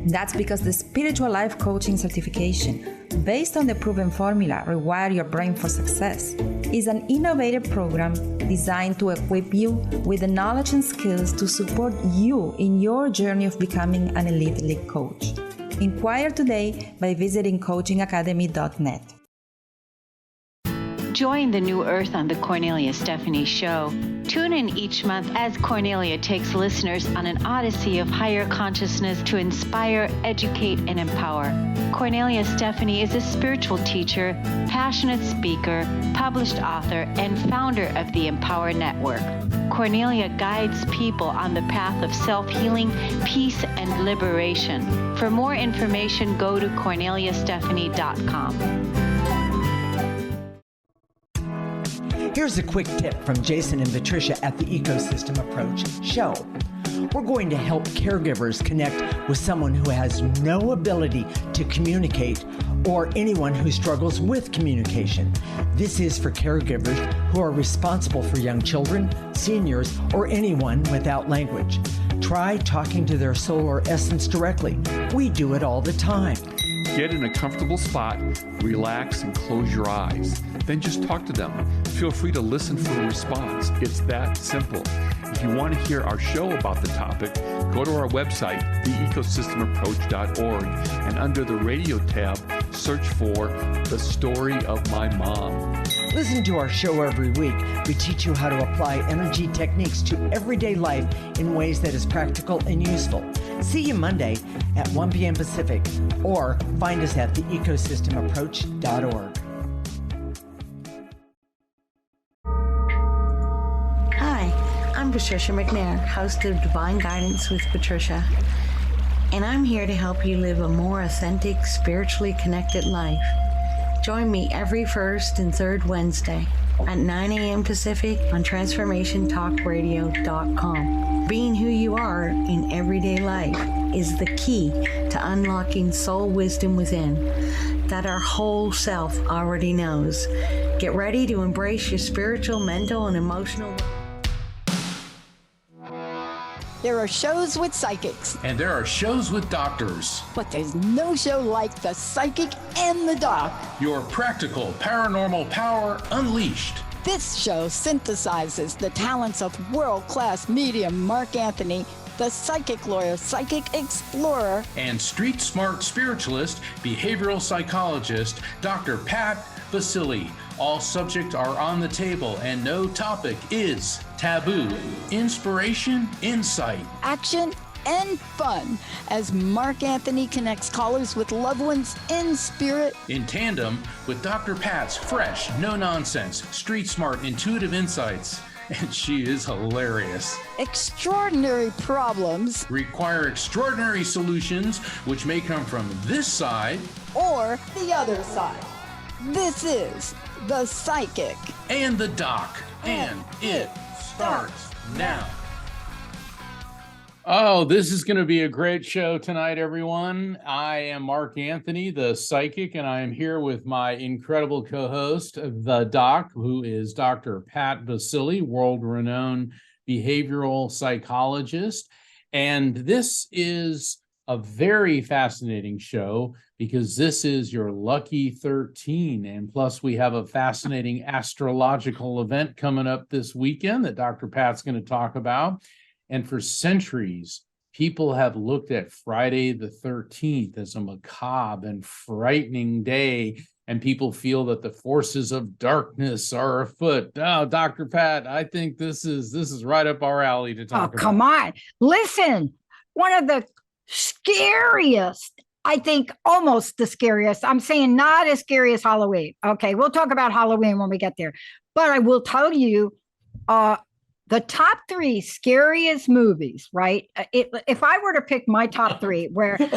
That's because the Spiritual Life Coaching Certification, based on the proven formula Rewire Your Brain for Success, is an innovative program designed to equip you with the knowledge and skills to support you in your journey of becoming an elite coach. Inquire today by visiting coachingacademy.net. Join the New Earth on the Cornelia Stephanie Show. Tune in each month as Cornelia takes listeners on an odyssey of higher consciousness to inspire, educate, and empower. Cornelia Stephanie is a spiritual teacher, passionate speaker, published author, and founder of the Empower Network. Cornelia guides people on the path of self-healing, peace, and liberation. For more information, go to corneliastephanie.com. Here's a quick tip from Jason and Patricia at the Ecosystem Approach show. We're going to help caregivers connect with someone who has no ability to communicate or anyone who struggles with communication. This is for caregivers who are responsible for young children, seniors, or anyone without language. Try talking to their soul or essence directly. We do it all the time. Get in a comfortable spot, relax, and close your eyes. Then just talk to them. Feel free to listen for a response. It's that simple. If you want to hear our show about the topic, go to our website, theecosystemapproach.org, and under the radio tab, search for The Story of My Mom. Listen to our show every week. We teach you how to apply energy techniques to everyday life in ways that is practical and useful. See you Monday at 1 p.m. Pacific, or find us at theecosystemapproach.org. Hi, I'm Patricia McNair, host of Divine Guidance with Patricia, and I'm here to help you live a more authentic, spiritually connected life. Join me every first and third Wednesday at 9 a.m. Pacific on TransformationTalkRadio.com. Being who you are in everyday life is the key to unlocking soul wisdom within that our whole self already knows. Get ready to embrace your spiritual, mental, and emotional. There are shows with psychics. And there are shows with doctors. But there's no show like The Psychic and the Doc. Your practical paranormal power unleashed. This show synthesizes the talents of world-class medium Mark Anthony, the psychic lawyer, psychic explorer, and street smart spiritualist, behavioral psychologist, Dr. Pat Baccili. All subjects are on the table and no topic is taboo. Inspiration, insight, action, and fun as Mark Anthony connects callers with loved ones in spirit. In tandem with Dr. Pat's fresh, no-nonsense, street smart, intuitive insights. And she is hilarious. Extraordinary problems require extraordinary solutions, which may come from this side or the other side. This is The Psychic and the Doc, and it starts now. Oh, this is going to be a great show tonight, everyone. I am Mark Anthony, the Psychic, and I am here with my incredible co-host, the Doc, who is Dr. Pat Baccili, world-renowned behavioral psychologist. And this is a very fascinating show because this is your lucky 13. And plus, we have a fascinating astrological event coming up this weekend that Dr. Pat's going to talk about. And for centuries, people have looked at Friday the 13th as a macabre and frightening day, and people feel that the forces of darkness are afoot. Oh, Dr. Pat, I think this is right up our alley to talk about. Oh, come on. Listen, one of the scariest, I think almost the scariest, I'm saying not as scary as Halloween. Okay, we'll talk about Halloween when we get there. But I will tell you, the top 3 scariest movies, right? If I were to pick my top 3, where right.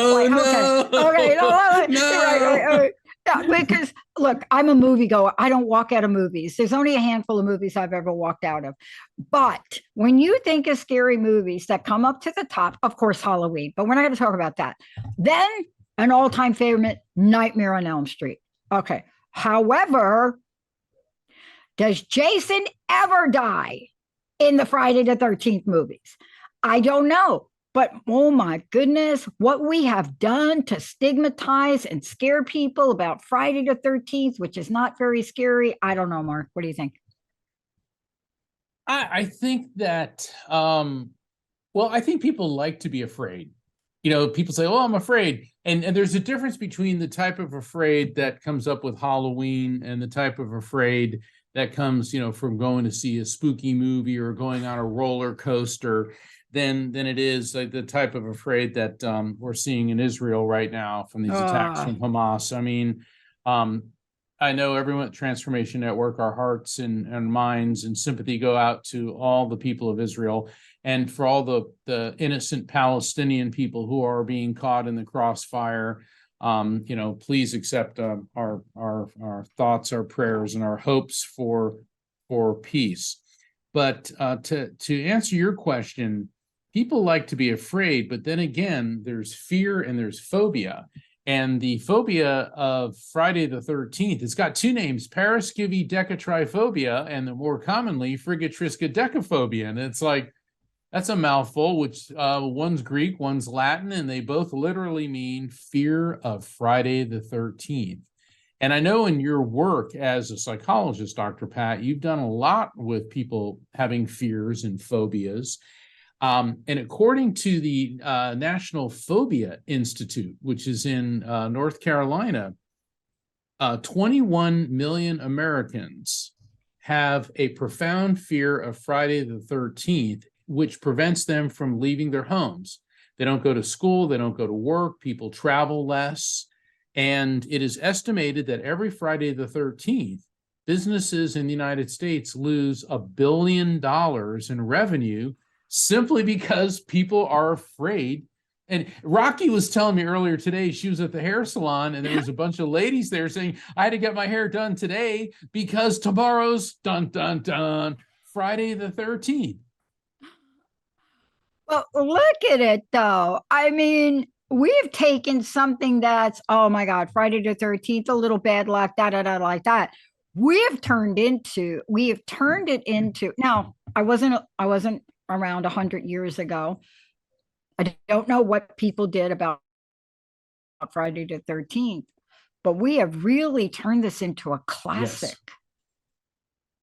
Yeah, because look, I'm a moviegoer. I don't walk out of movies. There's only a handful of movies I've ever walked out of. But when you think of scary movies that come up to the top, of course, Halloween. But we're not going to talk about that. Then an all-time favorite, Nightmare on Elm Street. Okay. However, does Jason ever die in the Friday the 13th movies? I don't know. But oh my goodness, what we have done to stigmatize and scare people about Friday the 13th, which is not very scary. I don't know, Mark. What do you think? I think that, I think people like to be afraid. People say, "Oh, I'm afraid," and there's a difference between the type of afraid that comes up with Halloween and the type of afraid that comes, from going to see a spooky movie or going on a roller coaster. Than it is like the type of afraid that we're seeing in Israel right now from these attacks from Hamas. I mean, I know everyone at Transformation Network, our hearts and minds and sympathy go out to all the people of Israel and for all the innocent Palestinian people who are being caught in the crossfire. Please accept our thoughts, our prayers, and our hopes for peace. But to answer your question, people like to be afraid, but then again, there's fear and there's phobia. And the phobia of Friday the 13th, it's got two names, paraskevidekatriphobia, and the more commonly, frigatriskaidekaphobia. And it's like, that's a mouthful, which one's Greek, one's Latin, and they both literally mean fear of Friday the 13th. And I know in your work as a psychologist, Dr. Pat, you've done a lot with people having fears and phobias. And according to the National Phobia Institute, which is in North Carolina, 21 million Americans have a profound fear of Friday the 13th, which prevents them from leaving their homes. They don't go to school, they don't go to work, people travel less. And it is estimated that every Friday the 13th, businesses in the United States lose $1 billion in revenue simply because people are afraid. And Rocky was telling me earlier today, she was at the hair salon and there was a bunch of ladies there saying, I had to get my hair done today because tomorrow's Friday the 13th. Well, look at it though. I mean, we've taken something that's, oh my God, Friday the 13th, a little bad luck, like that. We have turned it into, now I wasn't around 100 years ago. I don't know what people did about Friday the 13th, but we have really turned this into a classic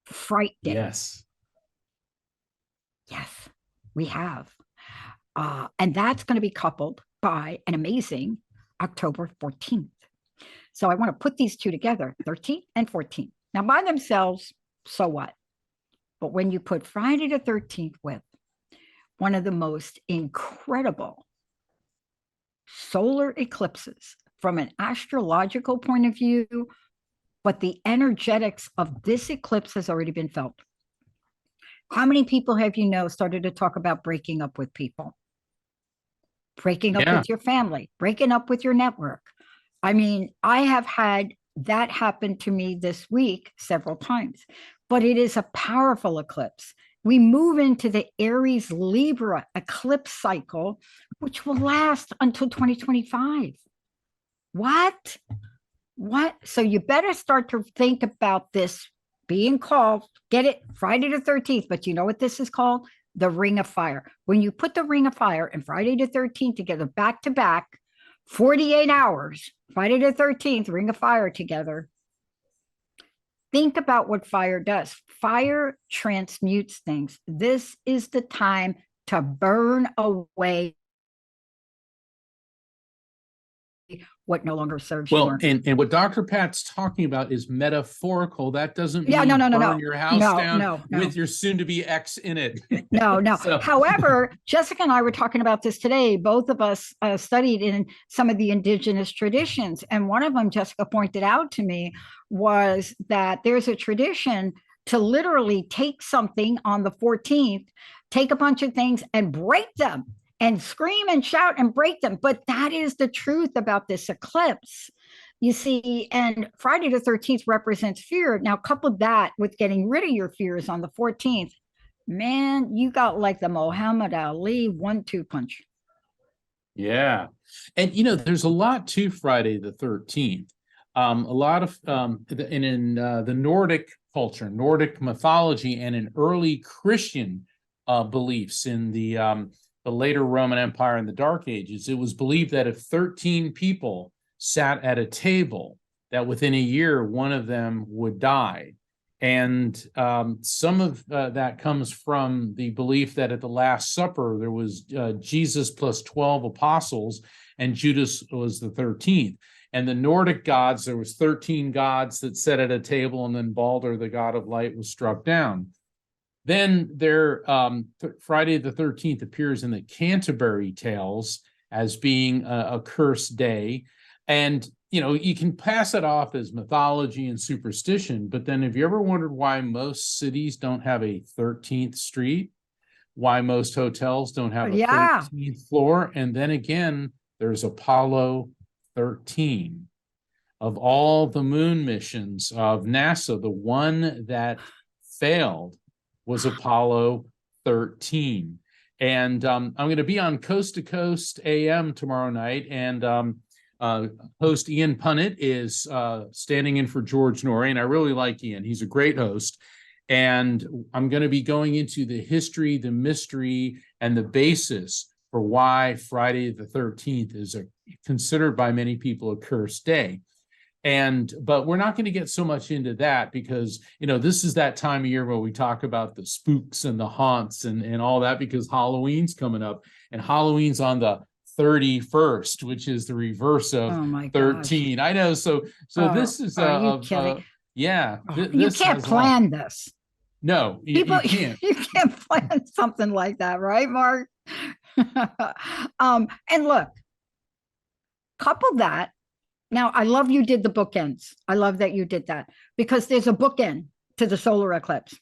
fright day. Yes, we have. And that's going to be coupled by an amazing October 14th. So I want to put these two together, 13th and 14th. Now by themselves, so what? But when you put Friday the 13th with one of the most incredible solar eclipses from an astrological point of view, but the energetics of this eclipse has already been felt. How many people have started to talk about breaking up with people? Breaking up with your family, breaking up with your network. I mean, I have had that happen to me this week several times, but it is a powerful eclipse. We move into the Aries Libra eclipse cycle, which will last until 2025. What? So you better start to think about this being called, get it, Friday the 13th, but you know what this is called? The Ring of Fire. When you put the Ring of Fire and Friday the 13th together back to back, 48 hours, Friday the 13th, Ring of Fire together. Think about what fire does. Fire transmutes things. This is the time to burn away what no longer serves you. Well, and what Dr. Pat's talking about is metaphorical. That doesn't mean burn your house down with your soon-to-be ex in it. No. So. However, Jessica and I were talking about this today. Both of us studied in some of the indigenous traditions. And one of them, Jessica pointed out to me, was that there's a tradition to literally take something on the 14th, take a bunch of things and break them. And scream and shout and break them. But that is the truth about this eclipse. You see, and Friday the 13th represents fear. Now, couple that with getting rid of your fears on the 14th. Man, you got like the Muhammad Ali 1-2 punch. Yeah. And, there's a lot to Friday the 13th. A lot of, in the Nordic culture, Nordic mythology, and in early Christian beliefs in the the later Roman Empire and the Dark Ages, it was believed that if 13 people sat at a table, that within a year, one of them would die. And some of that comes from the belief that at the Last Supper, there was Jesus plus 12 apostles, and Judas was the 13th. And the Nordic gods, there was 13 gods that sat at a table, and then Balder, the god of light, was struck down. Then Friday the 13th appears in the Canterbury Tales as being a cursed day. And, you can pass it off as mythology and superstition, but then have you ever wondered why most cities don't have a 13th street? Why most hotels don't have a 13th floor? And then again, there's Apollo 13. Of all the moon missions of NASA, the one that failed was Apollo 13. And I'm going to be on Coast to Coast AM tomorrow night, and host Ian Punnett is standing in for George Norrie, and I really like Ian. He's a great host. And I'm going to be going into the history, the mystery, and the basis for why Friday the 13th is considered by many people a cursed day. But we're not going to get so much into that because, this is that time of year where we talk about the spooks and the haunts and all that, because Halloween's coming up, and Halloween's on the 31st, which is the reverse of 13. Gosh. I know. So this is you can't plan this. No, you can't. You can't plan something like that, right, Mark? And look, couple that. Now, I love you did the bookends. I love that you did that, because there's a bookend to the solar eclipse,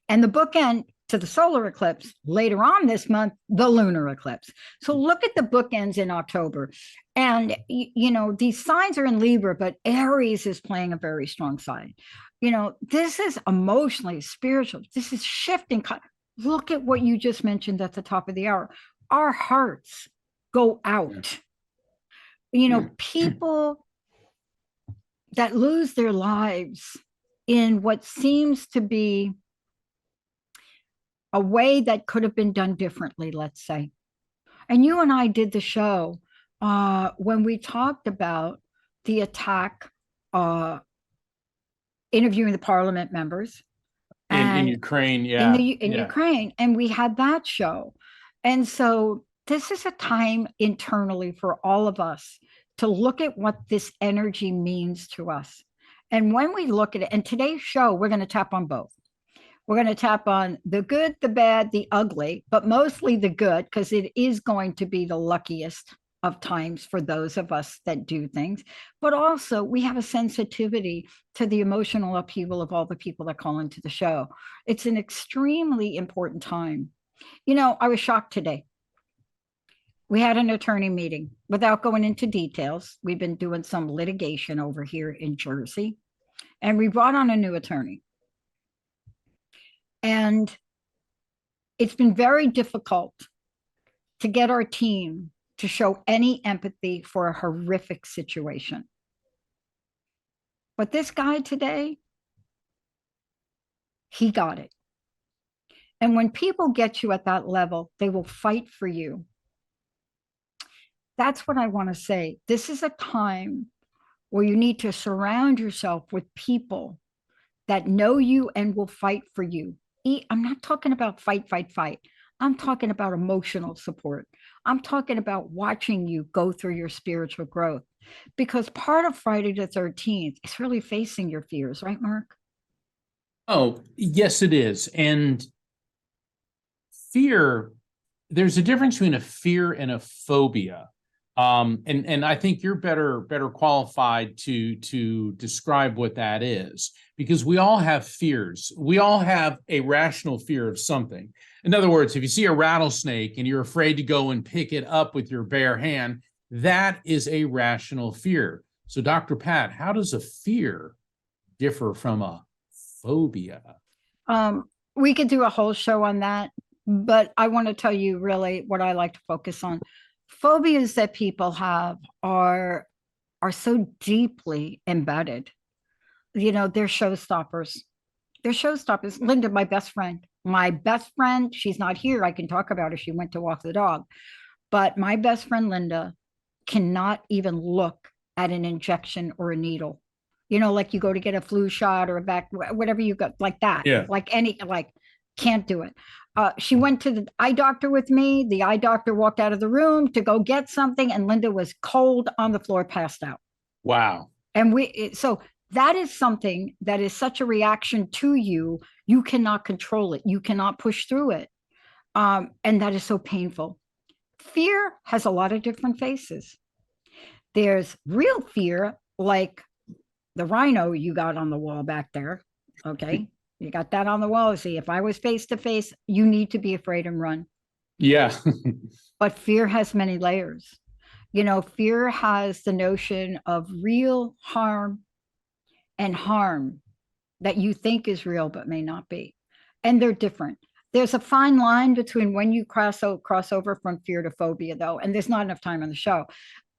and the bookend to the solar eclipse later on this month, the lunar eclipse. So look at the bookends in October. And, these signs are in Libra, but Aries is playing a very strong sign. This is emotionally, spiritual. This is shifting. Look at what you just mentioned at the top of the hour. Our hearts go out. People that lose their lives in what seems to be a way that could have been done differently, let's say. And you and I did the show when we talked about the attack, interviewing the parliament members. In Ukraine, yeah. In Ukraine, and we had that show. And so this is a time internally for all of us to look at what this energy means to us. And when we look at it, and today's show, we're going to tap on both. We're going to tap on the good, the bad, the ugly, but mostly the good, because it is going to be the luckiest of times for those of us that do things. But also, we have a sensitivity to the emotional upheaval of all the people that call into the show. It's an extremely important time. I was shocked today. We had an attorney meeting. Without going into details, we've been doing some litigation over here in Jersey, and we brought on a new attorney. And it's been very difficult to get our team to show any empathy for a horrific situation. But this guy today, he got it. And when people get you at that level, they will fight for you. That's what I want to say. This is a time where you need to surround yourself with people that know you and will fight for you. I'm not talking about fight. I'm talking about emotional support. I'm talking about watching you go through your spiritual growth, because part of Friday the 13th is really facing your fears, right, Mark? Oh, yes, it is. And fear, there's a difference between a fear and a phobia. And I think you're better qualified to describe what that is, because we all have fears. We all have a rational fear of something. In other words, if you see a rattlesnake and you're afraid to go and pick it up with your bare hand, that is a rational fear. So, Dr. Pat, how does a fear differ from a phobia? We could do a whole show on that, but I want to tell you really what I like to focus on. Phobias that people have are so deeply embedded. They're showstoppers. They're showstoppers. Linda, my best friend. My best friend, she's not here. I can talk about her. She went to walk the dog. But my best friend, Linda, cannot even look at an injection or a needle. You know, like you go to get a flu shot or a back, whatever you got, like that. Yeah. Can't do it. She went to the eye doctor with me. The eye doctor walked out of the room to go get something, and Linda was cold on the floor, passed out. Wow. And so that is something that is such a reaction to you. You cannot control it. You cannot push through it. And that is so painful. Fear has a lot of different faces. There's real fear, like the rhino you got on the wall back there. Okay. You got that on the wall. See, if I was face to face, you need to be afraid and run. Yeah. But fear has many layers. You know, fear has the notion of real harm and harm that you think is real but may not be. And they're different. There's a fine line between when you cross over from fear to phobia, though, and there's not enough time on the show.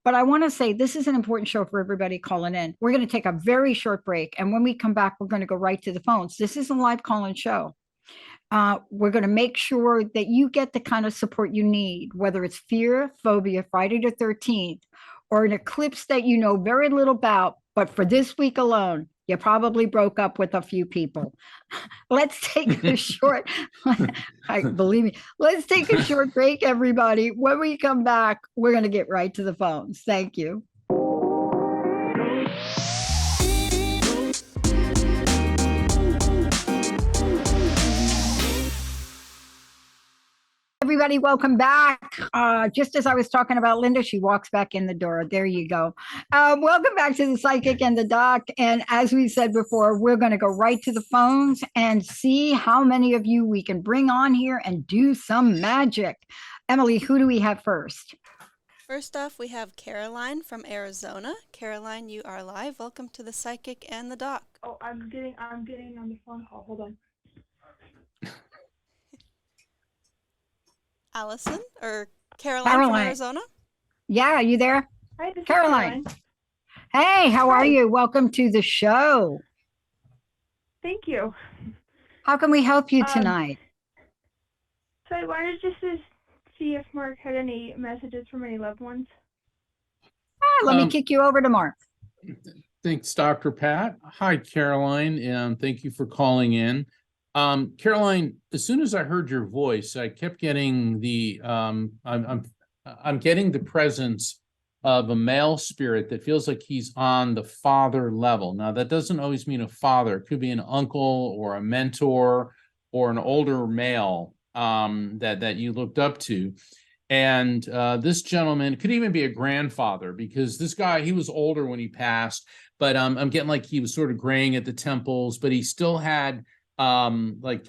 But I want to say this is an important show for everybody calling in. We're going to take a very short break. And when we come back, we're going to go right to the phones. This is a live call-in show. We're going to make sure that you get the kind of support you need, whether it's fear, phobia, Friday the 13th, or an eclipse that you know very little about, but for this week alone, you probably broke up with a few people. Let's take a short, believe me, let's take a short break, everybody. When we come back, we're going to get right to the phones. Thank you. Everybody, welcome back. Just as I was talking about Linda, she walks back in the door. There you go. Welcome back to the Psychic and the Doc. And as we said before, we're going to go right to the phones and see how many of you we can bring on here and do some magic. Emily, who do we have first? First off, we have Caroline from Arizona. Caroline, you are live. Welcome to the Psychic and the Doc. Oh, I'm getting on the phone call. Hold on. Allison or Caroline from Arizona? Yeah, are you there? Hi, this Caroline. is Caroline. Hey, how are you? Welcome to the show. Thank you. How can we help you tonight? So I wanted just to see if Mark had any messages from any loved ones. Let me kick you over to Mark. Thanks, Dr. Pat. Hi, Caroline, and thank you for calling in. Caroline, as soon as I heard your voice, I kept getting I'm getting the presence of a male spirit that feels like he's on the father level. Now, that doesn't always mean a father. It could be an uncle or a mentor or an older male that you looked up to. And this gentleman could even be a grandfather, because this guy, he was older when he passed, but I'm getting like he was sort of graying at the temples, but he still had like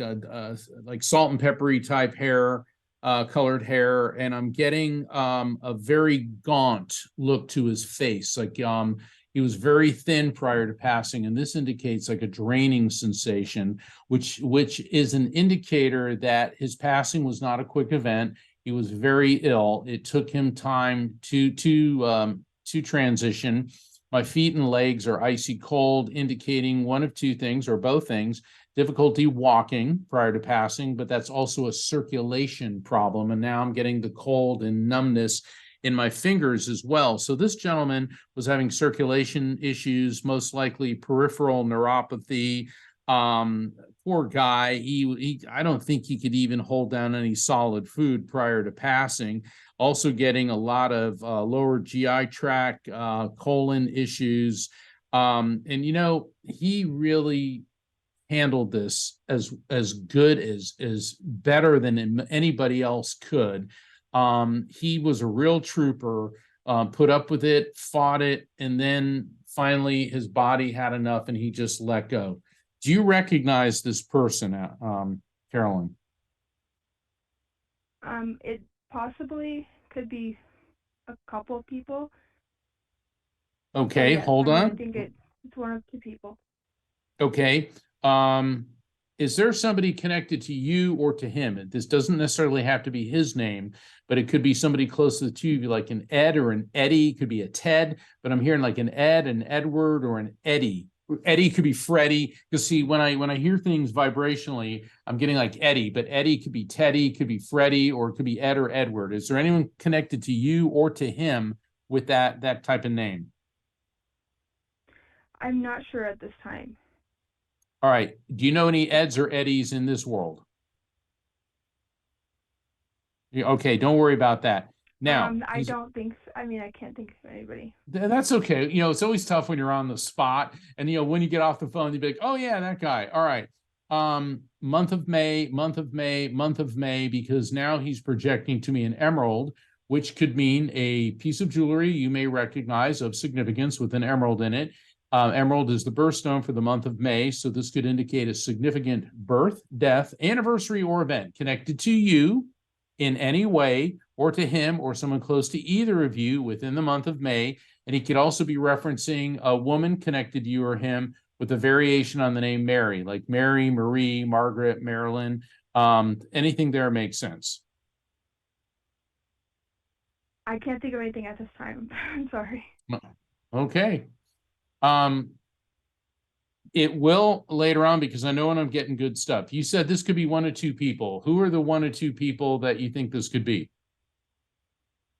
salt and peppery type hair, colored hair, and I'm getting a very gaunt look to his face. Like he was very thin prior to passing, and this indicates like a draining sensation, which is an indicator that his passing was not a quick event. He was very ill. It took him time to transition. My feet and legs are icy cold, indicating one of two things or both things: difficulty walking prior to passing, but that's also a circulation problem. And now I'm getting the cold and numbness in my fingers as well. So this gentleman was having circulation issues, most likely peripheral neuropathy. Poor guy. He I don't think he could even hold down any solid food prior to passing. Also getting a lot of lower GI tract, colon issues. And, you know, he really handled this as good as better than anybody else could. He was a real trooper, put up with it, fought it, and then finally his body had enough and he just let go. Do you recognize this person, Caroline? It possibly could be a couple of people. Okay, yes, hold on. I think it's one of two people. Okay. Is there somebody connected to you or to him? This doesn't necessarily have to be his name, but it could be somebody close to the two of you, like an Ed or an Eddie. It could be a Ted, but I'm hearing like an Ed, an Edward, or an Eddie. Eddie could be Freddie. Because see, when I hear things vibrationally, I'm getting like Eddie, but Eddie could be Teddy, could be Freddie, or it could be Ed or Edward. Is there anyone connected to you or to him with that type of name? I'm not sure at this time. All right. Do you know any Eds or Eddies in this world? Okay, don't worry about that. Now, I don't think so. I mean, I can't think of anybody. That's okay. It's always tough when you're on the spot, and when you get off the phone, you'd be like, "Oh yeah, that guy." All right. Month of May, because now he's projecting to me an emerald, which could mean a piece of jewelry you may recognize of significance with an emerald in it. Emerald is the birthstone for the month of May, so this could indicate a significant birth, death, anniversary, or event connected to you in any way, or to him or someone close to either of you within the month of May. And he could also be referencing a woman connected to you or him with a variation on the name Mary, like Mary, Marie, Margaret, Marilyn. Anything there makes sense. I can't think of anything at this time. I'm sorry. Okay. It will later on, because I know when I'm getting good stuff. You said this could be one of two people. Who are the one or two people that you think this could be?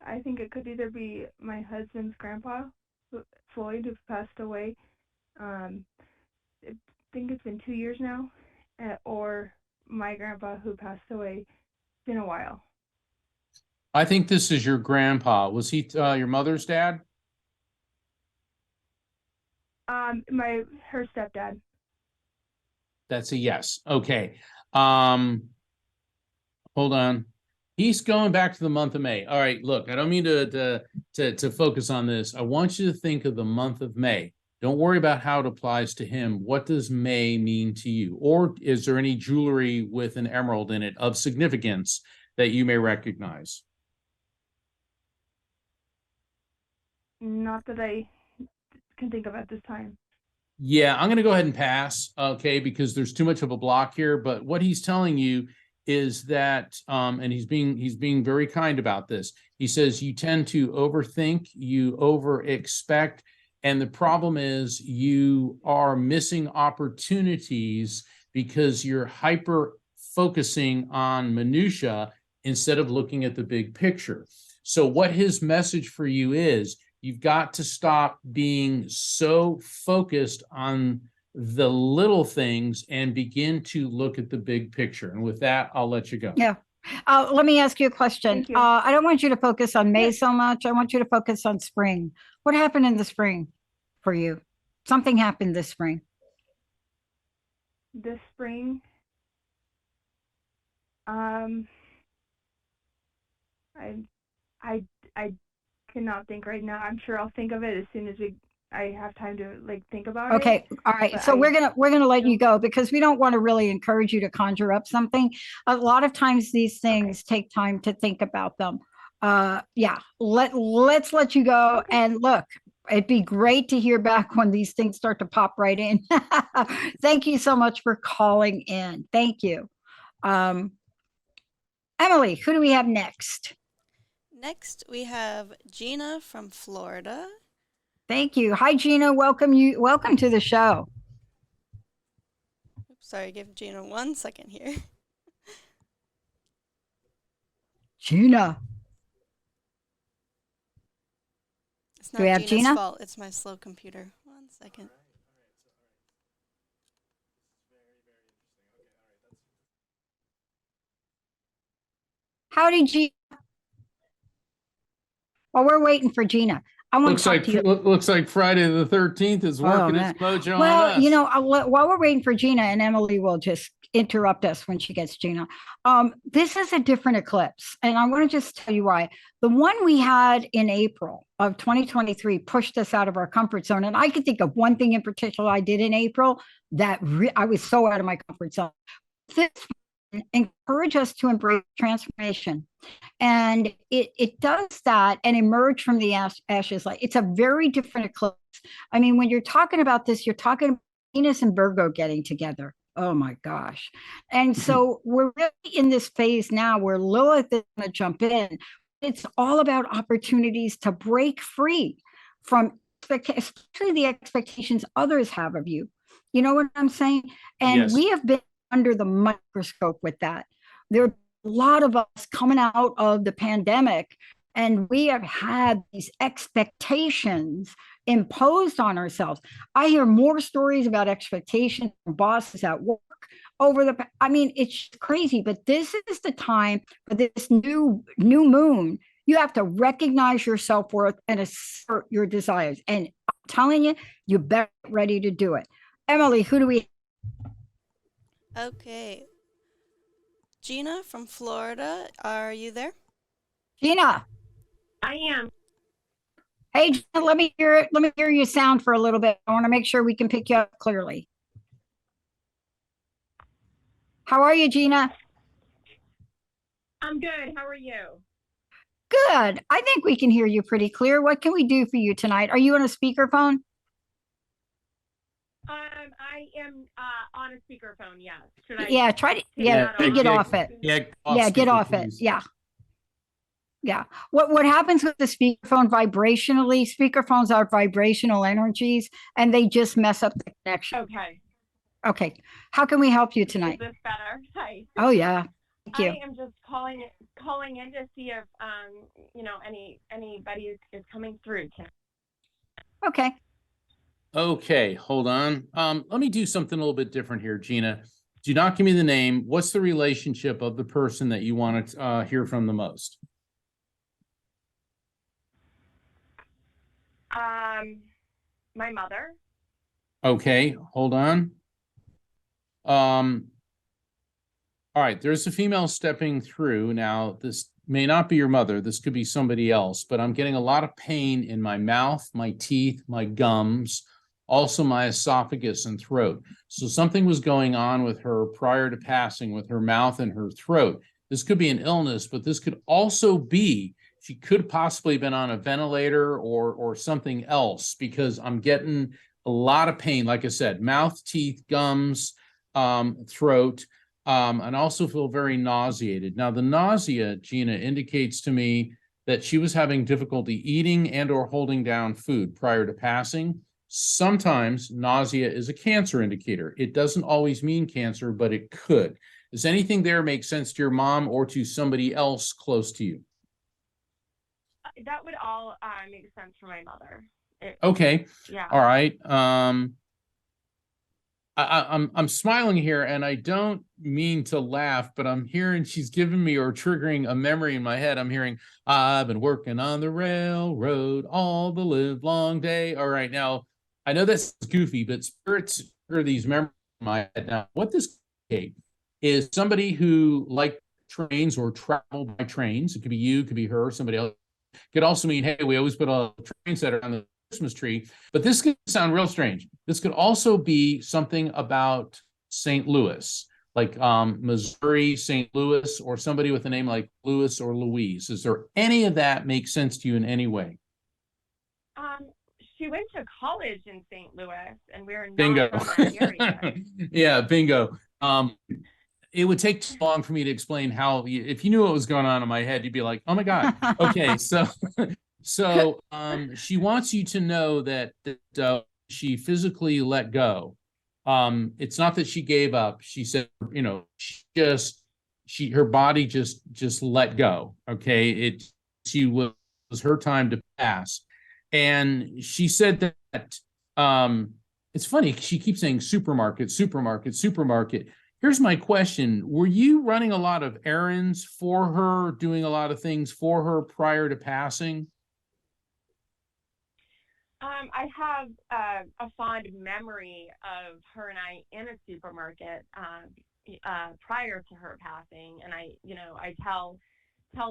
I think it could either be my husband's grandpa, Floyd, who passed away. I think it's been 2 years now, or my grandpa who passed away. It's been a while. I think this is your grandpa. Was he your mother's dad? Her stepdad. That's a yes. Okay. Hold on. He's going back to the month of May. All right, look, I don't mean to focus on this. I want you to think of the month of May. Don't worry about how it applies to him. What does May mean to you? Or is there any jewelry with an emerald in it of significance that you may recognize? Not that I can think of at this time. Yeah, I'm going to go ahead and pass, okay, because there's too much of a block here. But what he's telling you is that, and he's being very kind about this. He says you tend to overthink, you over expect, and the problem is you are missing opportunities because you're hyper focusing on minutia instead of looking at the big picture. So what his message for you is, you've got to stop being so focused on the little things and begin to look at the big picture. And with that, I'll let you go. Yeah. Let me ask you a question. Thank you. I don't want you to focus on May so much. I want you to focus on spring. What happened in the spring for you? Something happened this spring. This spring, I cannot think right now. I'm sure I'll think of it as soon as I have time to think about it. Okay. All right. But So we're gonna let you go because we don't want to really encourage you to conjure up something. A lot of times these things take time to think about them. Yeah. Let's let you go. Okay. And look, it'd be great to hear back when these things start to pop right in. Thank you so much for calling in. Thank you. Emily, who do we have next? Next, we have Gina from Florida. Thank you. Hi, Gina. Welcome to the show. Oops, sorry, give Gina 1 second here. Gina. It's not Do we have Gina's Gina? fault. It's my slow computer. 1 second. Howdy, Gina. While we're waiting for Gina, I want to talk to you. Looks like Friday the 13th is working its mojo on us. While we're waiting for Gina, and Emily will just interrupt us when she gets Gina. This is a different eclipse, and I want to just tell you why. The one we had in April of 2023 pushed us out of our comfort zone, and I could think of one thing in particular I did in April that I was so out of my comfort zone. This encourage us to embrace transformation, and it does that and emerge from the ashes. Like, it's a very different eclipse. I mean, when you're talking about this, you're talking about Venus and Virgo getting together. Oh my gosh. And so we're really in this phase now where Lilith is going to jump in. It's all about opportunities to break free from especially the expectations others have of you. You know what I'm saying? And Yes. we have been under the microscope with that. There are a lot of us coming out of the pandemic, and we have had these expectations imposed on ourselves. I hear more stories about expectations from bosses at work I mean, it's crazy, but this is the time for this new moon. You have to recognize your self-worth and assert your desires. And I'm telling you, you better get ready to do it. Emily, who do we? Okay. Gina from Florida, are you there? Gina. I am. Hey, Gina, let me hear you sound for a little bit. I want to make sure we can pick you up clearly. How are you, Gina? I'm good. How are you? Good. I think we can hear you pretty clear. What can we do for you tonight? Are you on a speakerphone? I am on a speakerphone. Yes. Should I? Yeah. Try to. Yeah. Get off it. Yeah. Get off it. Yeah. Yeah. What happens with the speakerphone vibrationally? Speakerphones are vibrational energies, and they just mess up the connection. Okay. Okay. How can we help you tonight? Is this better? Hi. Oh yeah. Thank you. I am just calling in to see if anybody is coming through tonight. Okay. Okay, hold on. Let me do something a little bit different here, Gina. Do not give me the name. What's the relationship of the person that you want to hear from the most? My mother. Okay, hold on. All right, there's a female stepping through. Now, this may not be your mother. This could be somebody else, but I'm getting a lot of pain in my mouth, my teeth, my gums, also my esophagus and throat. So something was going on with her prior to passing with her mouth and her throat. This could be an illness, but this could also be, she could possibly have been on a ventilator or something else, because I'm getting a lot of pain, like I said, mouth, teeth, gums, throat, and also feel very nauseated. Now, the nausea, Gina, indicates to me that she was having difficulty eating and or holding down food prior to passing. Sometimes nausea is a cancer indicator. It doesn't always mean cancer, but it could. Does anything there make sense to your mom or to somebody else close to you? That would all make sense for my mother. Okay. Yeah. All right. I'm smiling here, and I don't mean to laugh, but I'm hearing she's giving me or triggering a memory in my head. I'm hearing, I've been working on the railroad all the live long day. All right. Now, I know that's goofy, but spirits are these memories in my head. Now, what this is somebody who liked trains or traveled by trains. It could be you, it could be her, somebody else. It could also mean, hey, we always put a train setter on the Christmas tree. But this could sound real strange. This could also be something about St. Louis, like Missouri, St. Louis, or somebody with a name like Louis or Louise. Is there any of that make sense to you in any way? She went to college in St. Louis, and we're not Bingo. from that area. Yeah, bingo. It would take too long for me to explain how, if you knew what was going on in my head, you'd be like, oh my God. Okay, so she wants you to know that she physically let go. It's not that she gave up. She said, her body just let go. Okay, she was her time to pass. And she said that it's funny, she keeps saying supermarket, supermarket, supermarket. Here's my question. Were you running a lot of errands for her, doing a lot of things for her prior to passing? I have a fond memory of her and I in a supermarket prior to her passing, and I tell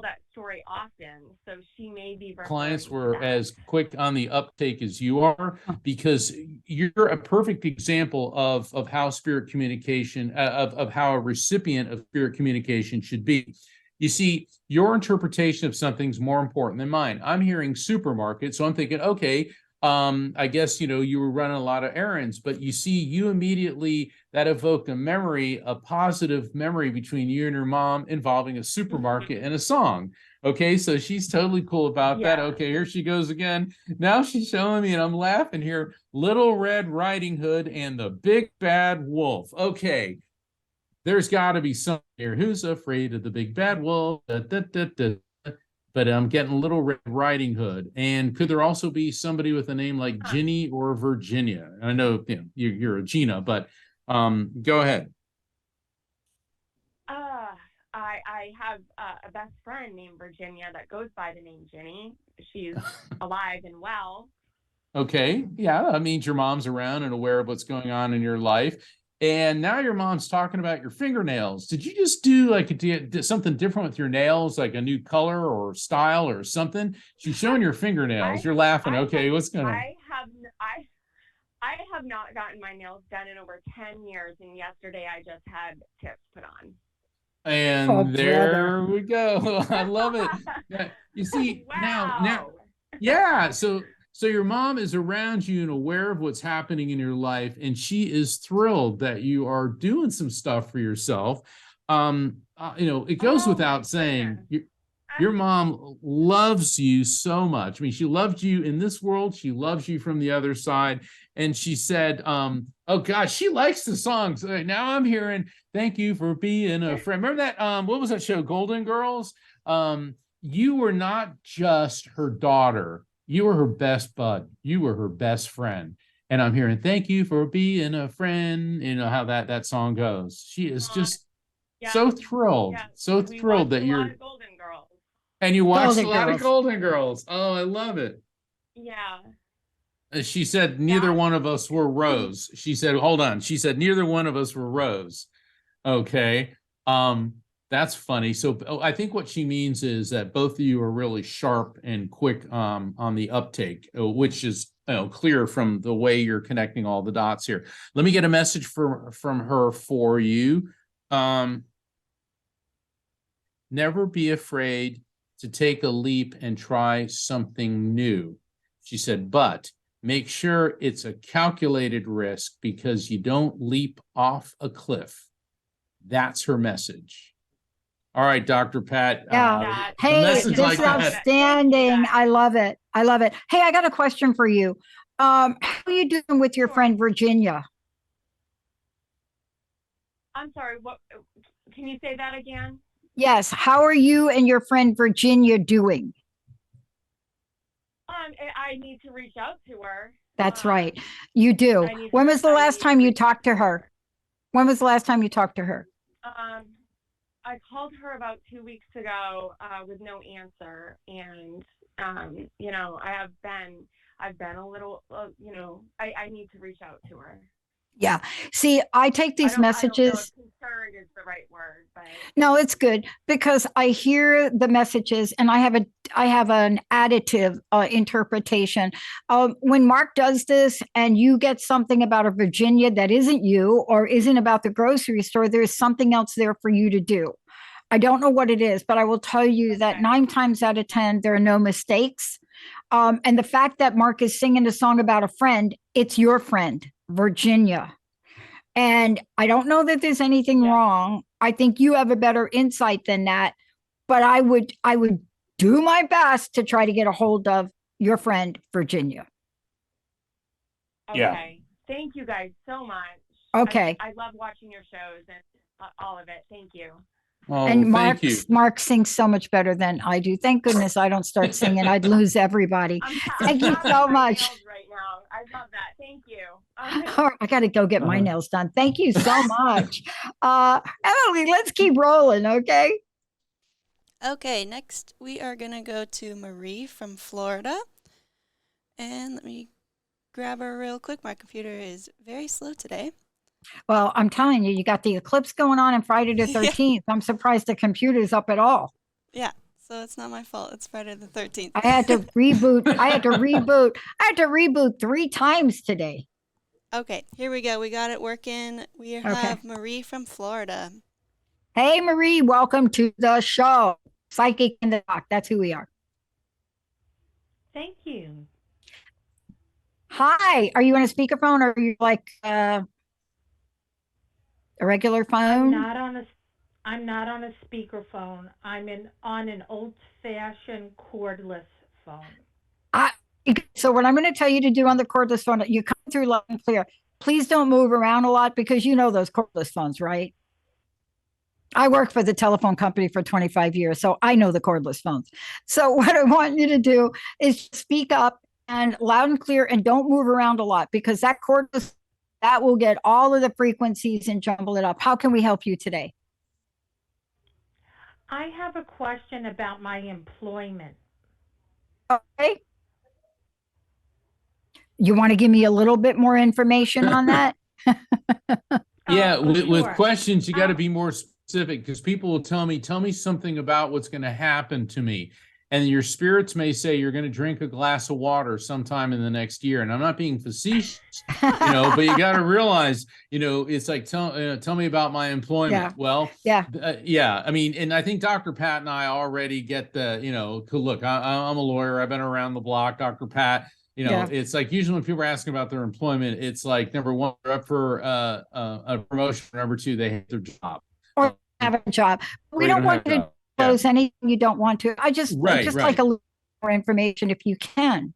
that story often. So she may be. Clients were as quick on the uptake as you are, because you're a perfect example of how spirit communication, of how a recipient of spirit communication should be. You see, your interpretation of something's more important than mine. I'm hearing supermarket, so I'm thinking, okay, I guess, you were running a lot of errands, but you immediately, that evoked a memory, a positive memory between you and your mom involving a supermarket and a song. Okay, so she's totally cool about that. Okay, here she goes again. Now she's showing me, and I'm laughing here, Little Red Riding Hood and the Big Bad Wolf. Okay, there's got to be someone here who's afraid of the big bad wolf. Da, da, da, da. But I'm getting Little Red Riding Hood. And could there also be somebody with a name like Ginny or Virginia? I know, you're a Gina, but go ahead. I have a best friend named Virginia that goes by the name Ginny. She's alive and well. Okay, yeah, that means your mom's around and aware of what's going on in your life. And now your mom's talking about your fingernails. Did you just do something different with your nails, like a new color or style or something? She's showing your fingernails. You're laughing. Okay, what's going on? I have not gotten my nails done in over 10 years, and yesterday I just had tips put on. And there we go. I love it. Yeah, you see, wow. now, yeah. So your mom is around you and aware of what's happening in your life, and she is thrilled that you are doing some stuff for yourself. It goes without saying, your mom loves you so much. I mean, she loved you in this world. She loves you from the other side. And she said, oh gosh, she likes the songs. Now I'm hearing, thank you for being a friend. Remember that, what was that show, Golden Girls? You were not just her daughter. You were her best bud. You were her best friend. And I'm hearing, thank you for being a friend. You know how that song goes. She is just so thrilled. So thrilled that you're Golden Girls. And you watched a lot of Golden Girls. Oh, I love it. Yeah. She said neither one of us were Rose. She said, hold on. She said neither one of us were Rose. Okay. That's funny. So I think what she means is that both of you are really sharp and quick on the uptake, which is clear from the way you're connecting all the dots here. Let me get a message from her for you. Never be afraid to take a leap and try something new. She said, but make sure it's a calculated risk because you don't leap off a cliff. That's her messessage. All right, Dr. Pat. Yeah. Hey, this is outstanding. I love it. I love it. Hey, I got a question for you. How are you doing with your friend Virginia? I'm sorry, what? Can you say that again? Yes. How are you and your friend Virginia doing? I need to reach out to her. That's right. You do. When was the last time you talked to her? When was the last time you talked to her? I called her about 2 weeks ago with no answer, and I've been a little, I need to reach out to her. Yeah. See, I take these messages. I don't know if concerned is the right word, but no, it's good because I hear the messages and I have an additive interpretation. When Mark does this and you get something about a Virginia that isn't you or isn't about the grocery store, there's something else there for you to do. I don't know what it is, but I will tell you that 9 times out of 10, there are no mistakes. And the fact that Mark is singing a song about a friend, it's your friend, Virginia. And I don't know that there's anything wrong. I think you have a better insight than that, but I would do my best to try to get a hold of your friend, Virginia. Okay. Yeah. Thank you guys so much. Okay. I love watching your shows and all of it. Thank you. Oh, and thank you. Mark sings so much better than I do. Thank goodness I don't start singing. I'd lose everybody. Thank you so much. Right now. I love that. Thank you. All right, I got to go get my nails done. Thank you so much. Emily, let's keep rolling, okay? Okay, next we are going to go to Marie from Florida. And let me grab her real quick. My computer is very slow today. Well, I'm telling you, you got the eclipse going on Friday the 13th. I'm surprised the computer's up at all. Yeah, so it's not my fault. It's Friday the 13th. I had to reboot. I had to reboot 3 times today. Okay, here we go. We got it working. We have Marie from Florida. Hey, Marie, welcome to the show. Psychic in the Doc. That's who we are. Thank you. Hi, are you on a speakerphone or are you like a regular I'm phone? not on a I'm not on a speakerphone. On an old-fashioned cordless phone. I, so what I'm going to tell you to do on the cordless phone, you come through loud and clear. Please don't move around a lot because you know those cordless phones, right? I worked for the telephone company for 25 years, so I know the cordless phones. So what I want you to do is speak up and loud and clear and don't move around a lot because that cordless that will get all of the frequencies and jumble it up. How can we help you today? I have a question about my employment. Okay. You want to give me a little bit more information on that? Yeah, with Sure. questions, you got to be more specific because people will tell me something about what's going to happen to me. And your spirits may say you're going to drink a glass of water sometime in the next year. And I'm not being facetious, but you got to realize, it's like, tell me about my employment. Yeah. Well, Yeah. yeah. I mean, and I think Dr. Pat and I already get look, I'm a lawyer. I've been around the block, Dr. Pat. Yeah. It's like usually when people are asking about their employment, it's like number one, they're up for a promotion. Number two, they hate their job. Or have a job. We don't want you to disclose anything you don't want to. I just like a little more information if you can.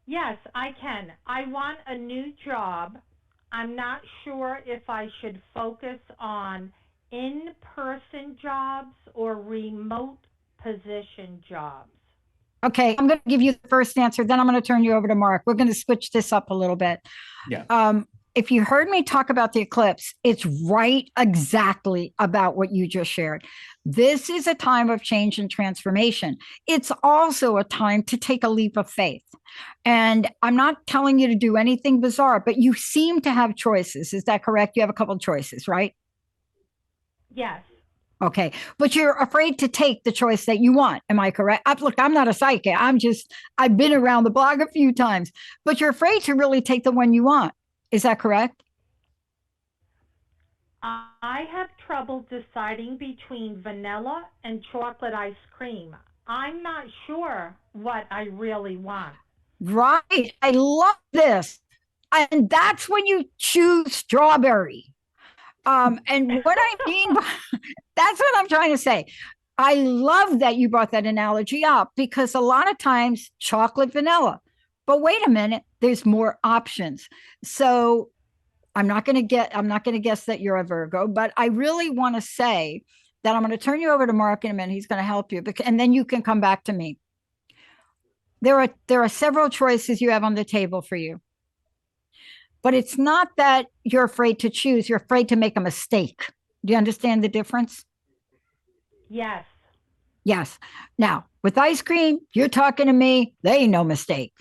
Yes, I can. I want a new job. I'm not sure if I should focus on in-person jobs or remote position jobs. Okay, I'm going to give you the first answer, then I'm going to turn you over to Mark. We're going to switch this up a little bit. Yeah. If you heard me talk about the eclipse, it's right exactly about what you just shared. This is a time of change and transformation. It's also a time to take a leap of faith. And I'm not telling you to do anything bizarre, but you seem to have choices. Is that correct? You have a couple of choices, right? Yes. Okay. But you're afraid to take the choice that you want. Am I correct? Look, I'm not a psychic. I've been around the block a few times, but you're afraid to really take the one you want. Is that correct? I have trouble deciding between vanilla and chocolate ice cream. I'm not sure what I really want. Right. I love this. And that's when you choose strawberry. And what I mean by that's what I'm trying to say. I love that you brought that analogy up because a lot of times chocolate vanilla, but wait a minute, there's more options. So I'm not going to guess that you're a Virgo, but I really want to say that I'm going to turn you over to Mark in a minute. He's going to help you, and then you can come back to me. There are several choices you have on the table for you. But it's not that you're afraid to choose, you're afraid to make a mistake. Do you understand the difference? Yes. Yes. Now, with ice cream, you're talking to me, there ain't no mistake.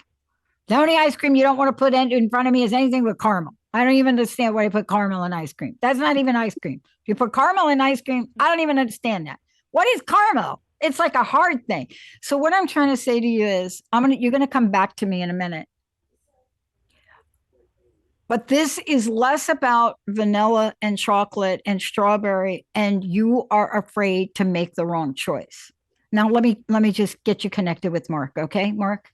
The only ice cream you don't want to put in front of me is anything with caramel. I don't even understand why you put caramel in ice cream. That's not even ice cream. If you put caramel in ice cream, I don't even understand that. What is caramel? It's like a hard thing. So what I'm trying to say to you is, you're going to come back to me in a minute. But this is less about vanilla and chocolate and strawberry, and you are afraid to make the wrong choice. Now, let me just get you connected with Mark. Okay, Mark?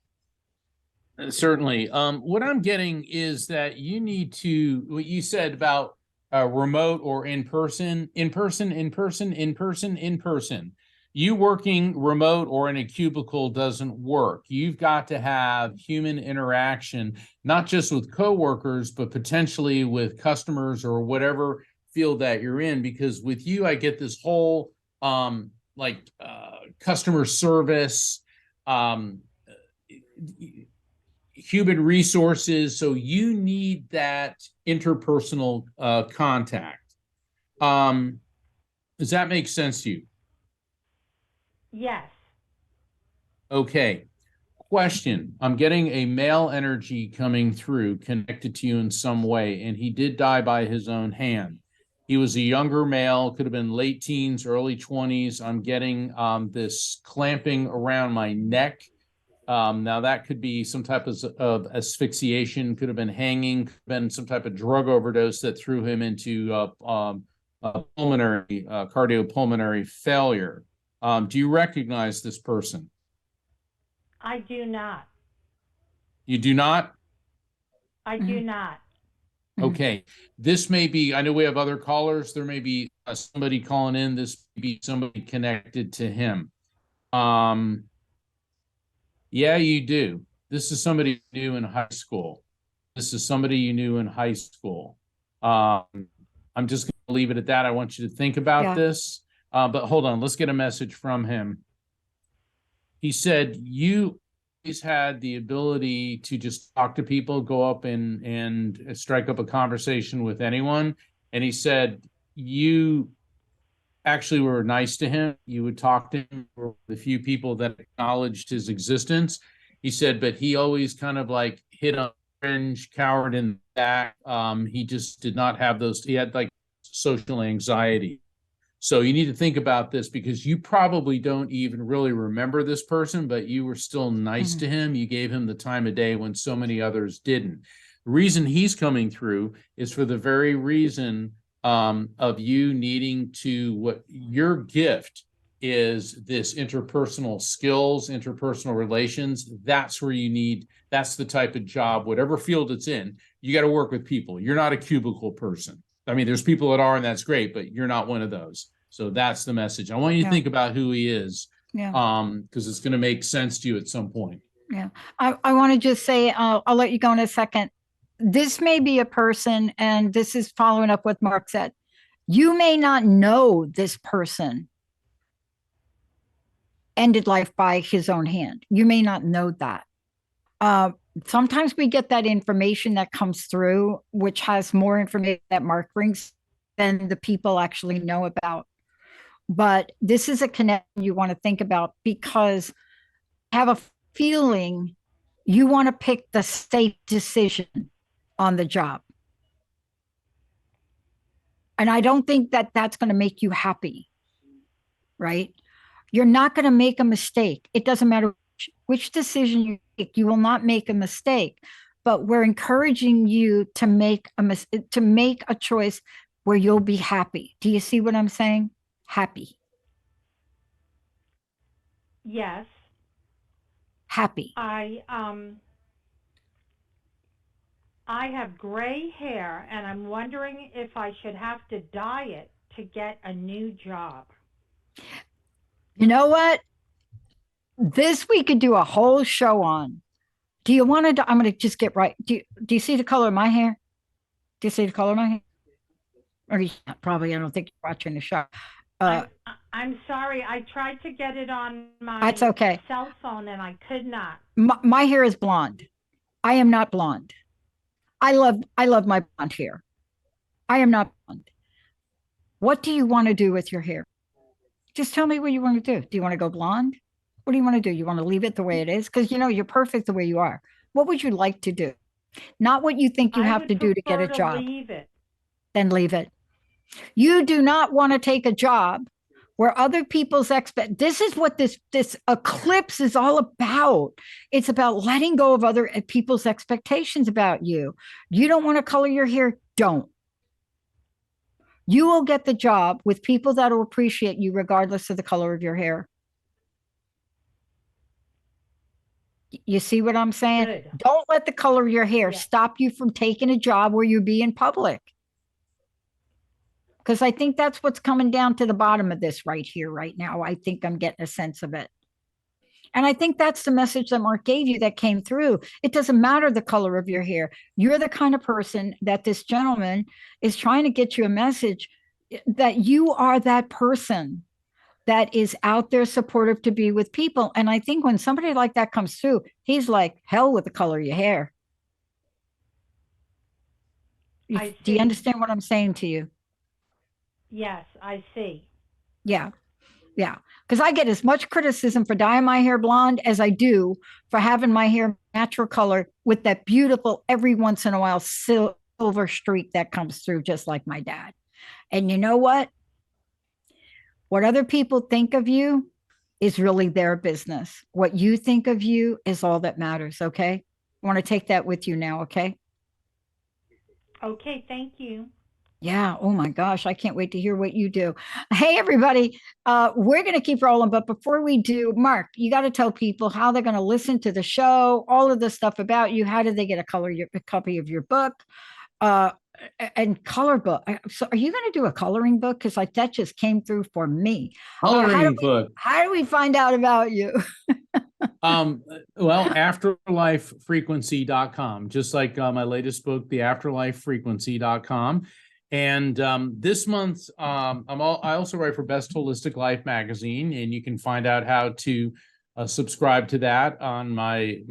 Certainly. What I'm getting is that you need to, what you said about remote or in person. You working remote or in a cubicle doesn't work. You've got to have human interaction, not just with coworkers, but potentially with customers or whatever field that you're in. Because with you, I get this whole customer service, human resources. So you need that interpersonal contact. Does that make sense to you? Yes. Okay. Question. I'm getting a male energy coming through connected to you in some way, and he did die by his own hand. He was a younger male, could have been late teens, early 20s. I'm getting this clamping around my neck. Now that could be some type of asphyxiation, could have been hanging, could have been some type of drug overdose that threw him into pulmonary, cardiopulmonary failure. Do you recognize this person? I do not. You do not? I do not. Okay. This may be, I know we have other callers. There may be somebody calling in. This may be somebody connected to him. Yeah, you do. This is somebody you knew in high school. This is somebody you knew in high school. I'm just going to leave it at that. I want you to think about this. But hold on, let's get a message from him. He said, you always had the ability to just talk to people, go up and strike up a conversation with anyone. And he said, you actually were nice to him. You would talk to him, for the few people that acknowledged his existence. He said, but he always kind of like hid on cringe, cowered in the back. He just did not have those. He had like social anxiety. So you need to think about this, because you probably don't even really remember this person, but you were still nice to him. You gave him the time of day when so many others didn't. The reason he's coming through is for the very reason of you needing to, what your gift is, this interpersonal skills, interpersonal relations. That's where you need, that's the type of job, whatever field it's in, you got to work with people. You're not a cubicle person. I mean, there's people that are, and that's great, but you're not one of those. So that's the message. I want you to think about who he is, because it's going to make sense to you at some point. Yeah. I want to just say, I'll let you go in a second. This may be a person, and this is following up what Mark said. You may not know this person ended life by his own hand. You may not know that. Sometimes we get that information that comes through, which has more information that Mark brings than the people actually know about. But this is a connection you want to think about, because I have a feeling you want to pick the safe decision on the job. And I don't think that that's going to make you happy, right? You're not going to make a mistake. It doesn't matter which decision you make, you will not make a mistake. But we're encouraging you to make a choice where you'll be happy. Do you see what I'm saying? Happy. Yes. Happy. I have gray hair, and I'm wondering if I should have to dye it to get a new job. You know what? This we could do a whole show on. Do you want to? I'm going to just get right. Do you see the color of my hair? Do you see the color of my hair? Or probably, I don't think you're watching the show. I'm sorry. I tried to get it on my That's okay. cell phone, and I could not. My hair is blonde. I am not blonde. I love my blonde hair. I am not blonde. What do you want to do with your hair? Just tell me what you want to do. Do you want to go blonde? What do you want to do? You want to leave it the way it is? Because, you're perfect the way you are. What would you like to do? Not what you think you have to do to get a job. Leave it. Then leave it. You do not want to take a job where other people's this is what this eclipse is all about. It's about letting go of other people's expectations about you. You don't want to color your hair? Don't. You will get the job with people that will appreciate you regardless of the color of your hair. You see what I'm saying? Good. Don't let the color of your hair stop you from taking a job where you be in public. Because I think that's what's coming down to the bottom of this right here, right now. I think I'm getting a sense of it. And I think that's the message that Mark gave you that came through. It doesn't matter the color of your hair. You're the kind of person that this gentleman is trying to get you a message that you are that person that is out there supportive to be with people. And I think when somebody like that comes through, he's like, hell with the color of your hair. Do you understand what I'm saying to you? Yes, I see. Yeah. Yeah. Because I get as much criticism for dyeing my hair blonde as I do for having my hair natural color with that beautiful, every once in a while, silver streak that comes through, just like my dad. And you know what? What other people think of you is really their business. What you think of you is all that matters. Okay. I want to take that with you now. Okay. Okay. Thank you. Yeah. Oh my gosh. I can't wait to hear what you do. Hey, everybody. We're going to keep rolling. But before we do, Mark, you got to tell people how they're going to listen to the show, all of the stuff about you. How did they get a copy of your book? Uh, and color book. So are you going to do a coloring book? Because like that just came through for me. Coloring book. How do we find out about you? Well, afterlifefrequency.com, just like my latest book, the afterlifefrequency.com. And this month, I also write for Best Holistic Life magazine, and you can find out how to subscribe to that on my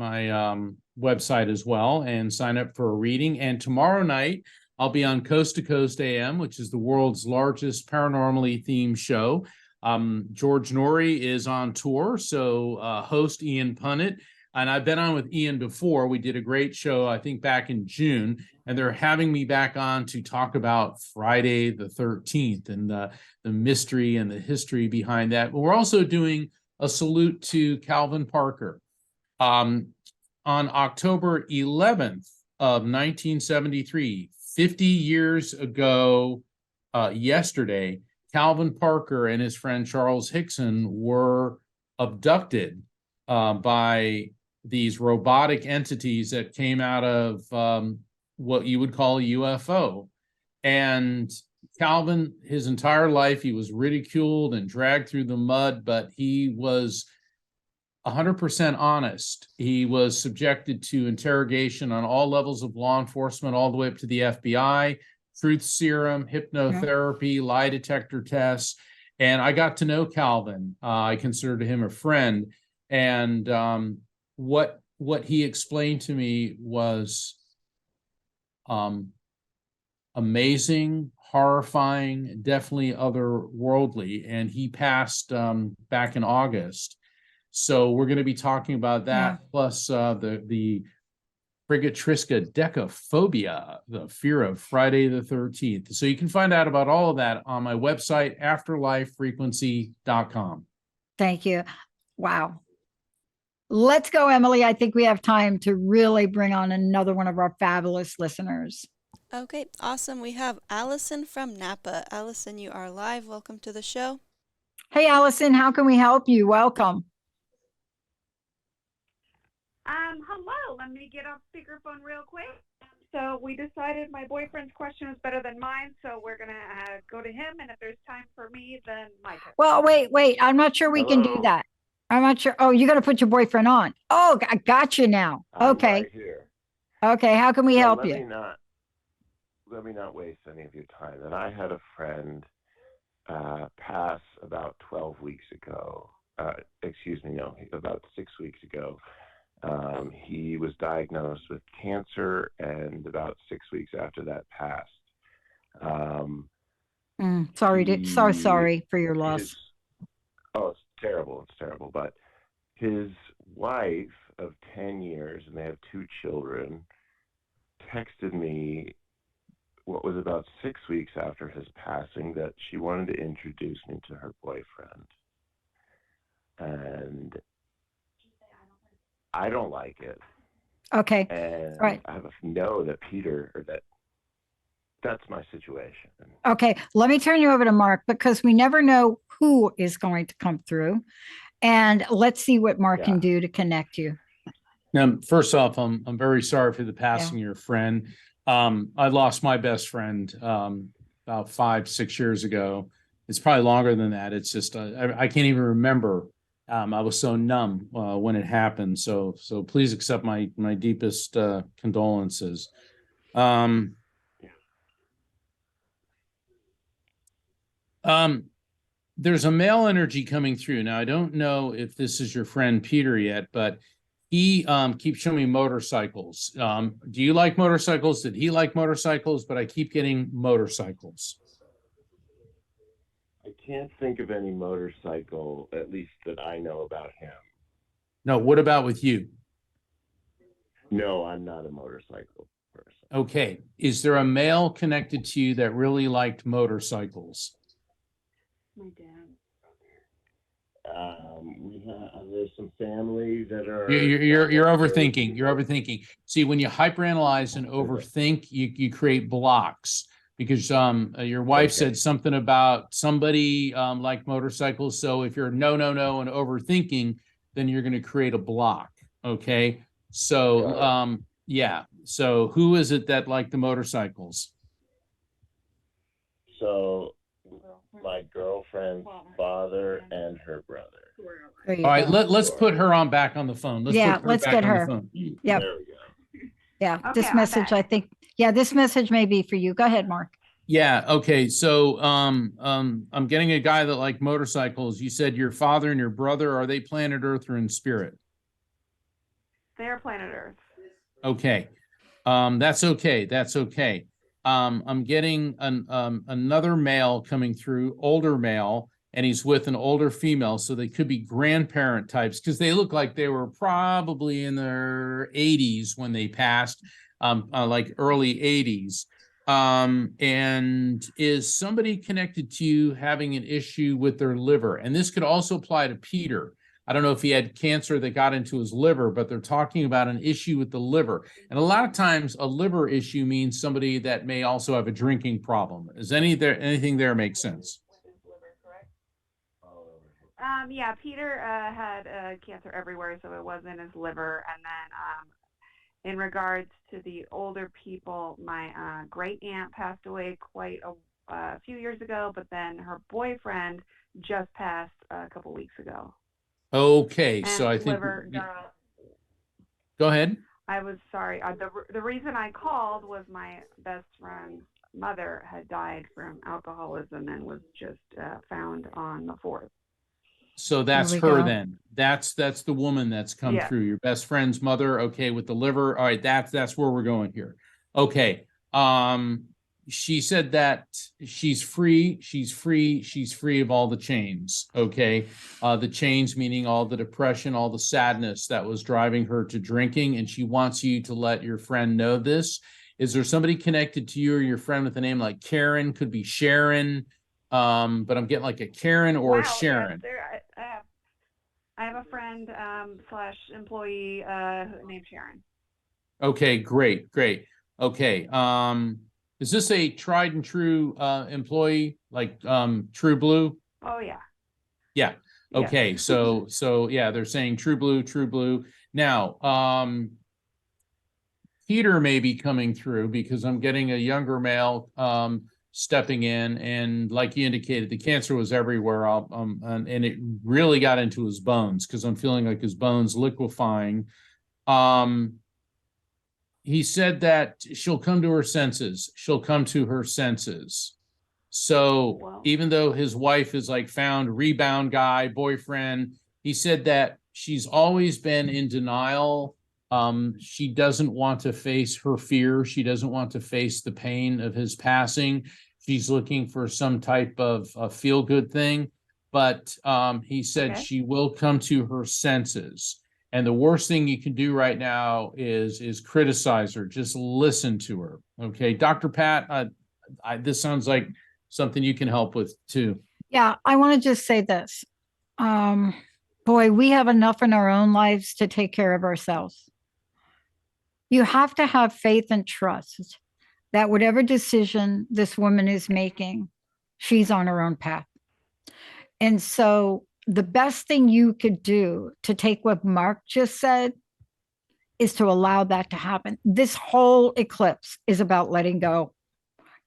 website as well, and sign up for a reading. And tomorrow night, I'll be on Coast to Coast AM, which is the world's largest paranormally themed show. George Norrie is on tour, so host Ian Punnett, and I've been on with Ian before. We did a great show, I think, back in June, and they're having me back on to talk about Friday the 13th and the mystery and the history behind that. But we're also doing a salute to Calvin Parker. On October 11th of 1973, 50 years ago yesterday, Calvin Parker and his friend Charles Hickson were abducted by these robotic entities that came out of what you would call a UFO. And Calvin, his entire life, he was ridiculed and dragged through the mud, but he was 100% honest. He was subjected to interrogation on all levels of law enforcement, all the way up to the FBI, truth serum, hypnotherapy, lie detector tests. And I got to know Calvin. I considered him a friend. And what he explained to me was amazing, horrifying, definitely otherworldly. And he passed back in August. So we're going to be talking about that, plus the Frigatriska decaphobia, the fear of Friday the 13th. So you can find out about all of that on my website, afterlifefrequency.com. Thank you. Wow. Let's go, Emily. I think we have time to really bring on another one of our fabulous listeners. Okay, awesome. We have Allison from Napa. Allison, you are live. Welcome to the show. Hey, Allison, how can we help you? Welcome. Hello. Let me get off speakerphone real quick. So we decided my boyfriend's question was better than mine, so we're going to go to him, and if there's time for me, then Mike. Well, wait. I'm not sure we can do that. I'm not sure. Oh, you got to put your boyfriend on. Oh, I got you now. Okay. I'm right here. Okay, how can we help you? Let me not waste any of your time. And I had a friend pass about 12 weeks ago. About 6 weeks ago. He was diagnosed with cancer, and about 6 weeks after that passed. Sorry for your loss. It's terrible. It's terrible. But his wife of 10 years, and they have 2 children, texted me what was about 6 weeks after his passing that she wanted to introduce me to her boyfriend. And I don't like it. Okay. And right. I know that that's my situation. Okay. Let me turn you over to Mark, because we never know who is going to come through. And let's see what Mark can do to connect you. Now, first off, I'm very sorry for the passing of your friend. I lost my best friend about 5-6 years ago. It's probably longer than that. It's just I can't even remember. I was so numb when it happened. So please accept my deepest condolences. There's a male energy coming through. Now, I don't know if this is your friend Peter yet, but he keeps showing me motorcycles. Do you like motorcycles? Did he like motorcycles? But I keep getting motorcycles. I can't think of any motorcycle, at least that I know about him. No, what about with you? No, I'm not a motorcycle person. Okay. Is there a male connected to you that really liked motorcycles? My dad. There's some families that are. You're overthinking. You're overthinking. See, when you hyperanalyze and overthink, you create blocks. because your wife said something about somebody like motorcycles. So if you're no and overthinking, then you're going to create a block. Okay. So yeah. So who is it that liked the motorcycles? So my girlfriend's father and her brother. All right, let's put her on back on the phone. Let's get her. Yeah. There we go. Yeah. Okay, This I'm message, back. I think, this message may be for you. Go ahead, Mark. Yeah, okay. So I'm getting a guy that liked motorcycles. You said your father and your brother, are they planet Earth or in spirit? They're planet Earth. Okay. That's okay. That's okay. I'm getting another male coming through, older male, and he's with an older female. So they could be grandparent types because they look like they were probably in their 80s when they passed, like early 80s. And is somebody connected to you having an issue with their liver? And this could also apply to Peter. I don't know if he had cancer that got into his liver, but they're talking about an issue with the liver. And a lot of times a liver issue means somebody that may also have a drinking problem. Is anything there make sense? Yeah, Peter had cancer everywhere, so it was in his liver. And then in regards to the older people, my great aunt passed away quite a few years ago, but then her boyfriend just passed a couple weeks ago. Okay, And so I think liver, go ahead. I was sorry. The reason I called was my best friend's mother had died from alcoholism and was just found on the 4th. So that's her then. That's the woman that's come Yeah. through. Your best friend's mother. Okay, with the liver. All right, that's where we're going here. Okay. She said that she's free of all the chains. Okay. The chains meaning all the depression, all the sadness that was driving her to drinking, and she wants you to let your friend know this. Is there somebody connected to you or your friend with a name like Karen? Could be Sharon. But I'm getting like a Karen or a Sharon. Yes, I have a friend / employee named Sharon. Okay, great. Okay. Is this a tried and true employee like True Blue? Oh yeah. Yeah. Okay. So yeah, they're saying True Blue. Now, Peter may be coming through because I'm getting a younger male stepping in, and like you indicated, the cancer was everywhere, and it really got into his bones because I'm feeling like his bones liquefying. He said that she'll come to her senses. So even though his wife is like found rebound guy, boyfriend, he said that she's always been in denial. She doesn't want to face her fear. She doesn't want to face the pain of his passing. She's looking for some type of feel-good thing. But he said she will come to her senses. And the worst thing you can do right now is criticize her. Just listen to her. Okay, Dr. Pat, this sounds like something you can help with too. Yeah, I want to just say this. Boy, we have enough in our own lives to take care of ourselves. You have to have faith and trust that whatever decision this woman is making, she's on her own path. And so the best thing you could do to take what Mark just said is to allow that to happen. This whole eclipse is about letting go.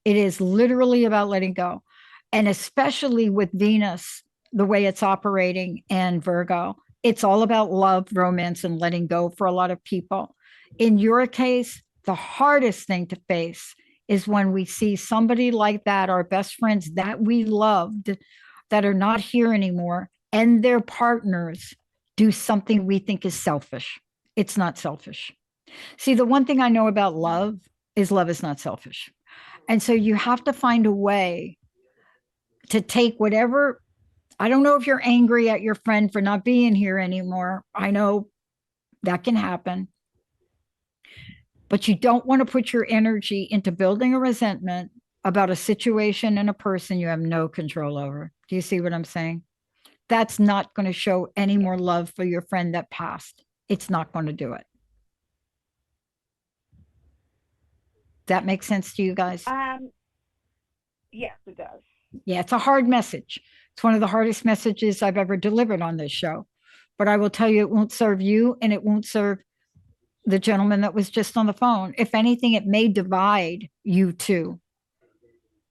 It is literally about letting go. And especially with Venus, the way it's operating and Virgo, it's all about love, romance, and letting go for a lot of people. In your case, the hardest thing to face is when we see somebody like that, our best friends that we loved, that are not here anymore, and their partners do something we think is selfish. It's not selfish. See, the one thing I know about love is not selfish. And so you have to find a way to take whatever, I don't know if you're angry at your friend for not being here anymore. I know that can happen. But you don't want to put your energy into building a resentment about a situation and a person you have no control over. Do you see what I'm saying? That's not going to show any more love for your friend that passed. It's not going to do it. That makes sense to you guys? Yes, it does. Yeah, it's a hard message. It's one of the hardest messages I've ever delivered on this show. But I will tell you, it won't serve you and it won't serve the gentleman that was just on the phone. If anything, it may divide you two.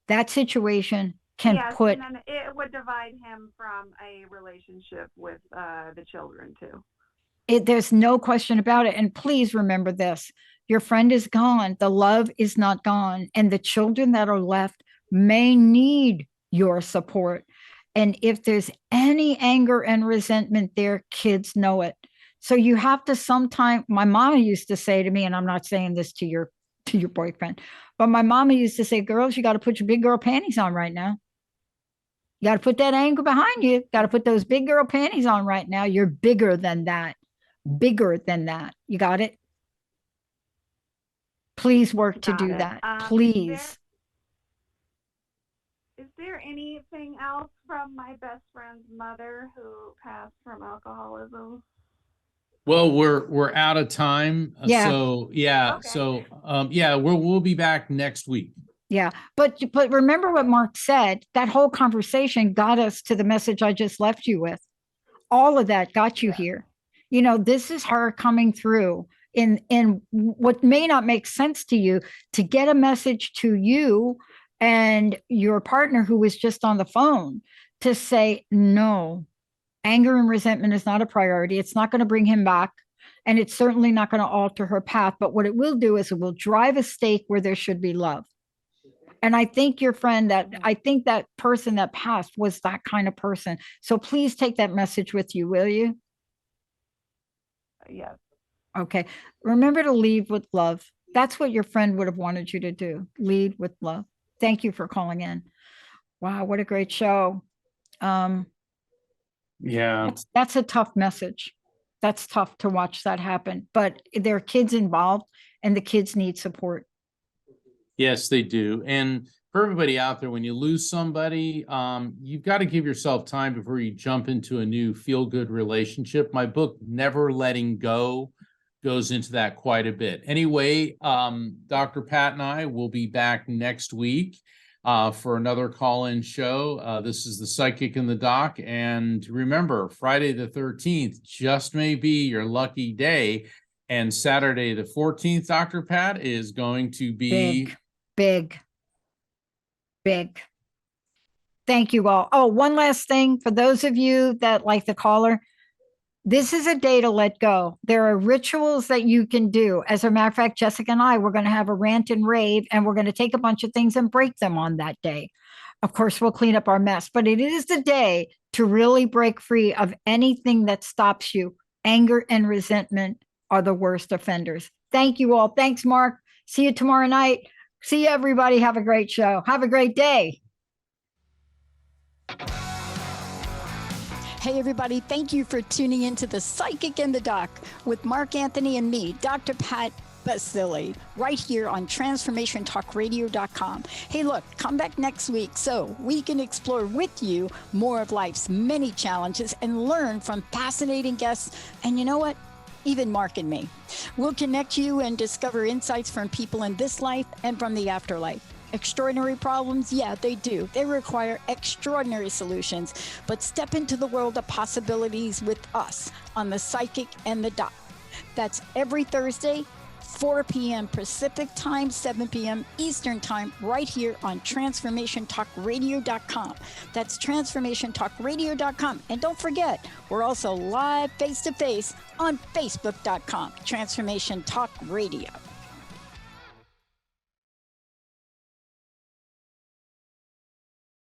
That situation can Yes, put, and then it would divide him from a relationship with the children too. there's no question about it. And please remember this, your friend is gone. The love is not gone. And the children that are left may need your support. And if there's any anger and resentment there, kids know it. So you have to sometime, my mama used to say to me, and I'm not saying this to your boyfriend, but my mama used to say, girls, you got to put your big girl panties on right now. You got to put that anger behind you. Got to put those big girl panties on right now. You're bigger than that. Bigger than that. You got it? Please work to do that. Please. Is there anything else from my best friend's mother who passed from alcoholism? Well, we're out of time. Yeah. So yeah. Okay. So yeah, we'll be back next week. Yeah. But remember what Mark said, that whole conversation got us to the message I just left you with. All of that got you here. You know, this is her coming through in what may not make sense to you, to get a message to you and your partner who was just on the phone to say, no, anger and resentment is not a priority. It's not going to bring him back. And it's certainly not going to alter her path. But what it will do is it will drive a stake where there should be love. And I think your friend I think that person that passed was that kind of person. So please take that message with you, will you? Yes. Okay. Remember to lead with love. That's what your friend would have wanted you to do. Lead with love. Thank you for calling in. Wow, what a great show. Yeah. That's a tough message. That's tough to watch that happen. But there are kids involved and the kids need support. Yes, they do. And for everybody out there, when you lose somebody, you've got to give yourself time before you jump into a new feel-good relationship. My book, Never Letting Go, goes into that quite a bit. Anyway, Dr. Pat and I will be back next week for another call-in show. This is the Psychic and the Doc. And remember, Friday the 13th just may be your lucky day. And Saturday the 14th, Dr. Pat, is going to be... Big. Thank you all. Oh, one last thing for those of you that like the caller, this is a day to let go. There are rituals that you can do. As a matter of fact, Jessica and I, we're going to have a rant and rave, and we're going to take a bunch of things and break them on that day. Of course, we'll clean up our mess, but it is the day to really break free of anything that stops you. Anger and resentment are the worst offenders. Thank you all. Thanks, Mark. See you tomorrow night. See you, everybody. Have a great show. Have a great day. Hey, everybody. Thank you for tuning in to The Psychic and the Doc with Mark Anthony and me, Dr. Pat Baccili, right here on TransformationTalkRadio.com. Hey, look, come back next week so we can explore with you more of life's many challenges and learn from fascinating guests. And you know what? Even Mark and me. We'll connect you and discover insights from people in this life and from the afterlife. Extraordinary problems? Yeah, they do. They require extraordinary solutions. But step into the world of possibilities with us on The Psychic and the Doc. That's every Thursday, 4 p.m. Pacific Time, 7 p.m. Eastern Time, right here on TransformationTalkRadio.com. That's TransformationTalkRadio.com. And don't forget, we're also live face-to-face on Facebook.com, Transformation Talk Radio.